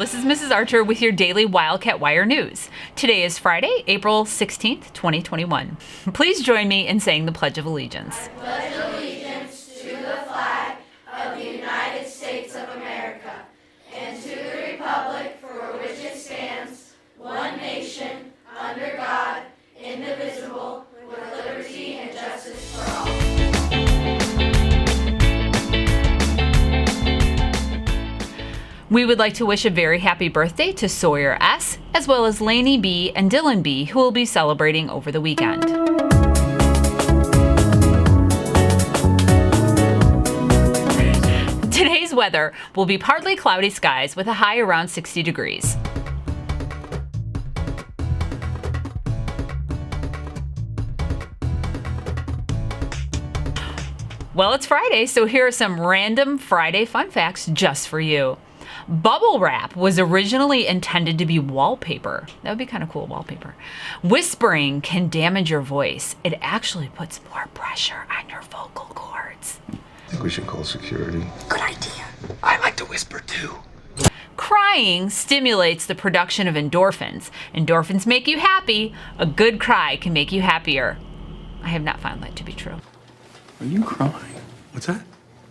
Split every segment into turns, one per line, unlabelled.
This is Mrs. Archer with your daily Wildcat Wire news. Today is Friday, April 16th, 2021. Please join me in saying the Pledge of Allegiance.
I pledge allegiance to the flag of the United States of America and to the republic for which it stands, one nation, under God, indivisible, with liberty and justice for all.
We would like to wish a very happy birthday to Sawyer S., as well as Lainey B. and Dylan B., who will be celebrating over the weekend. Today's weather will be partly cloudy skies with a high around 60 degrees. Well, it's Friday, so here are some random Friday fun facts just for you. Bubble wrap was originally intended to be wallpaper. That would be kind of cool, wallpaper. Whispering can damage your voice. It actually puts more pressure on your vocal cords.
I think we should call security.
Good idea.
I like to whisper too.
Crying stimulates the production of endorphins. Endorphins make you happy. A good cry can make you happier. I have not found that to be true.
Are you crying? What's that?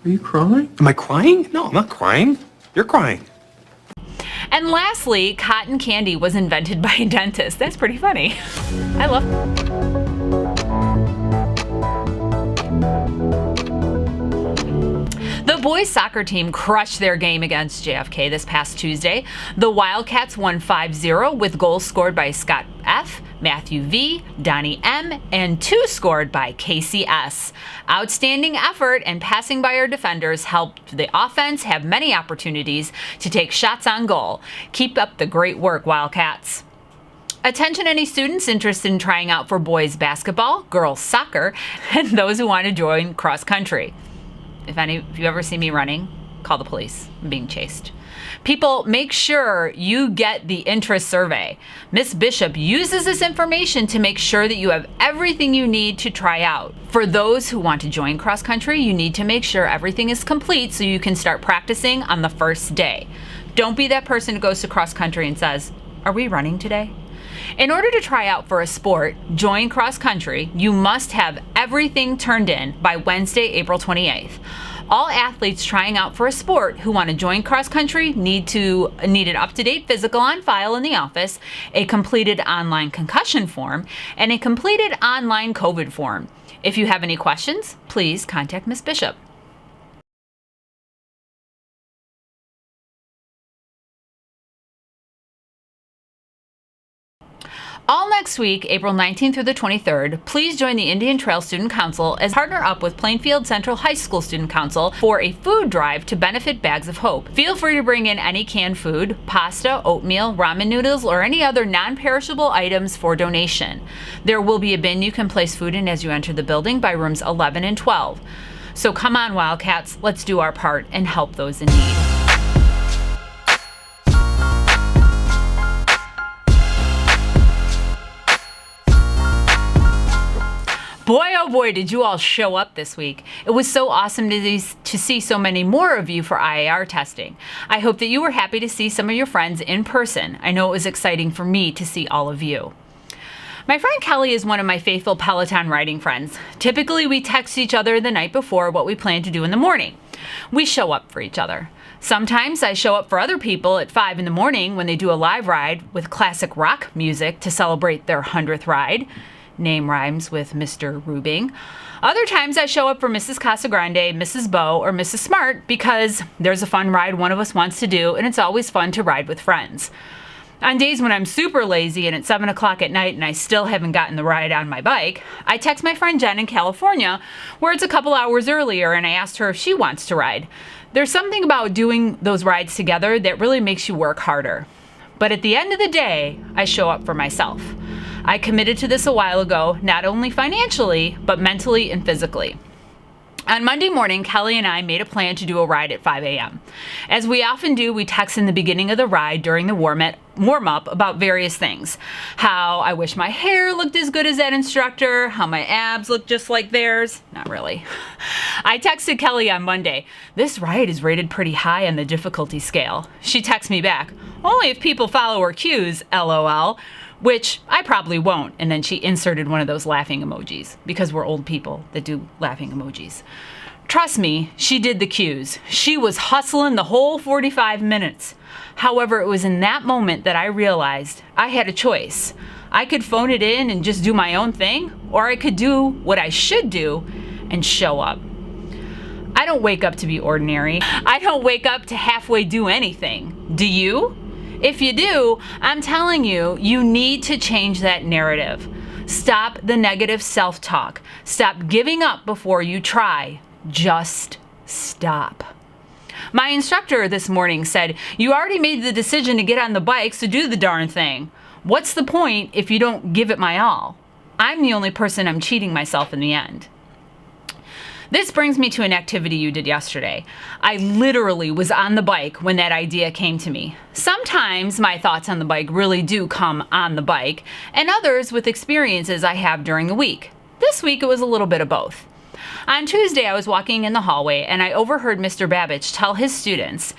Are you crying? Am I crying? No, I'm not crying. You're crying.
And lastly, cotton candy was invented by a dentist. That's pretty funny. I love The boys soccer team crushed their game against JFK this past Tuesday. The Wildcats won 5-0 with goals scored by Scott F., Matthew V., Donnie M., and 2 scored by Casey S. Outstanding effort and passing by our defenders helped the offense have many opportunities to take shots on goal. Keep up the great work, Wildcats. Attention any students interested in trying out for boys basketball, girls soccer, and those who want to join cross country. If you ever see me running, call the police. I'm being chased. People, make sure you get the interest survey. Miss Bishop uses this information to make sure that you have everything you need to try out. For those who want to join cross country, you need to make sure everything is complete so you can start practicing on the first day. Don't be that person who goes to cross country and says, "Are we running today?" In order to try out for a sport, join cross country, you must have everything turned in by Wednesday, April 28th. All athletes trying out for a sport who want to join cross country need an up-to-date physical on file in the office, a completed online concussion form, and a completed online COVID form. If you have any questions, please contact Ms. Bishop. All next week, April 19th through the 23rd, please join the Indian Trail Student Council as partner up with Plainfield Central High School Student Council for a food drive to benefit Bags of Hope. Feel free to bring in any canned food, pasta, oatmeal, ramen noodles, or any other non-perishable items for donation. There will be a bin you can place food in as you enter the building by rooms 11 and 12. So come on, Wildcats, let's do our part and help those in need. Boy, oh boy, did you all show up this week. It was so awesome to see so many more of you for IAR testing. I hope that you were happy to see some of your friends in person. I know it was exciting for me to see all of you. My friend Kelly is one of my faithful Peloton riding friends. Typically, we text each other the night before what we plan to do in the morning. We show up for each other. Sometimes I show up for other people at 5 in the morning when they do a live ride with classic rock music to celebrate their 100th ride. Name rhymes with Mr. Rubing. Other times I show up for Mrs. Casagrande, Mrs. Bow, or Mrs. Smart because there's a fun ride one of us wants to do, and it's always fun to ride with friends. On days when I'm super lazy and it's 7 o'clock at night and I still haven't gotten the ride on my bike, I text my friend Jen in California, where it's a couple hours earlier, and I asked her if she wants to ride. There's something about doing those rides together that really makes you work harder. But at the end of the day, I show up for myself. I committed to this a while ago, not only financially, but mentally and physically. On Monday morning, Kelly and I made a plan to do a ride at 5 a.m. As we often do, we text in the beginning of the ride during the warm-up about various things. How I wish my hair looked as good as that instructor, how my abs look just like theirs. Not really. I texted Kelly on Monday, "This ride is rated pretty high on the difficulty scale." She texts me back, "Only if people follow her cues, LOL," which I probably won't. And then she inserted one of those laughing emojis, because we're old people that do laughing emojis. Trust me, she did the cues. She was hustling the whole 45 minutes. However, it was in that moment that I realized I had a choice. I could phone it in and just do my own thing, or I could do what I should do and show up. I don't wake up to be ordinary. I don't wake up to halfway do anything. Do you? If you do, I'm telling you, you need to change that narrative. Stop the negative self-talk. Stop giving up before you try. Just stop. My instructor this morning said, "You already made the decision to get on the bike, so do the darn thing. What's the point if you don't give it my all?" I'm the only person I'm cheating myself in the end. This brings me to an activity you did yesterday. I literally was on the bike when that idea came to me. Sometimes my thoughts on the bike really do come on the bike, and others with experiences I have during the week. This week it was a little bit of both. On Tuesday, I was walking in the hallway and I overheard Mr. Babbage tell his students,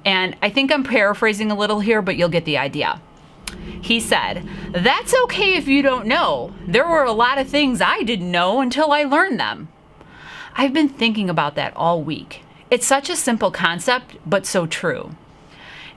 and I think I'm paraphrasing a little here, but you'll get the idea. He said, "That's okay if you don't know. There were a lot of things I didn't know until I learned them." I've been thinking about that all week. It's such a simple concept, but so true.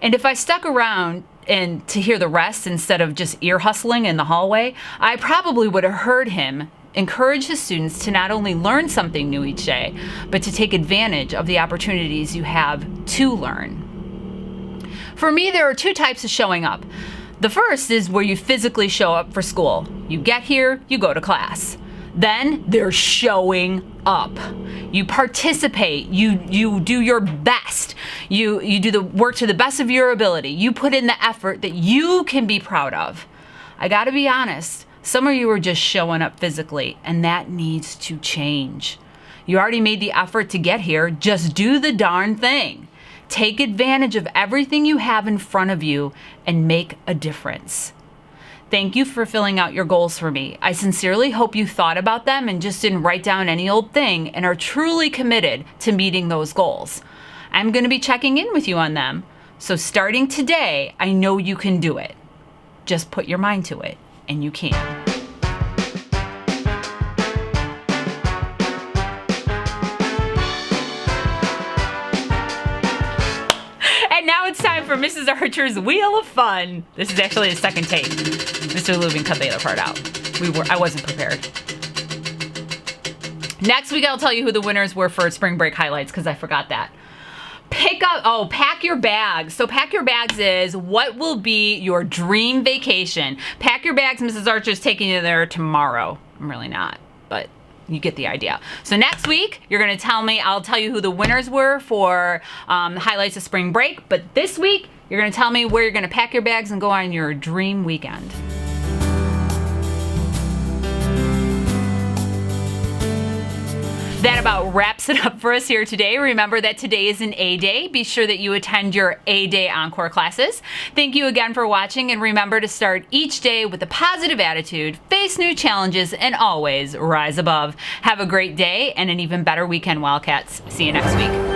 And if I stuck around and to hear the rest instead of just ear hustling in the hallway, I probably would have heard him encourage his students to not only learn something new each day, but to take advantage of the opportunities you have to learn. For me, there are two types of showing up. The first is where you physically show up for school. You get here, you go to class. Then there's showing up. You participate, you do your best. You do the work to the best of your ability. You put in the effort that you can be proud of. I gotta be honest, some of you are just showing up physically, and that needs to change. You already made the effort to get here, just do the darn thing. Take advantage of everything you have in front of you and make a difference. Thank you for filling out your goals for me. I sincerely hope you thought about them and just didn't write down any old thing and are truly committed to meeting those goals. I'm going to be checking in with you on them. So starting today, I know you can do it. Just put your mind to it, and you can. And now it's time for Mrs. Archer's Wheel of Fun. This is actually the second take. Mr. Lubin cut the other part out. I wasn't prepared. Next week, I'll tell you who the winners were for spring break highlights, because I forgot that. Pack your bags. So pack your bags is what will be your dream vacation. Pack your bags. Mrs. Archer's taking you there tomorrow. I'm really not, but you get the idea. So next week, you're going to tell me, I'll tell you who the winners were for highlights of spring break. But this week, you're going to tell me where you're going to pack your bags and go on your dream weekend. That about wraps it up for us here today. Remember that today is an A Day. Be sure that you attend your A Day Encore classes. Thank you again for watching, and remember to start each day with a positive attitude, face new challenges, and always rise above. Have a great day and an even better weekend, Wildcats. See you next week.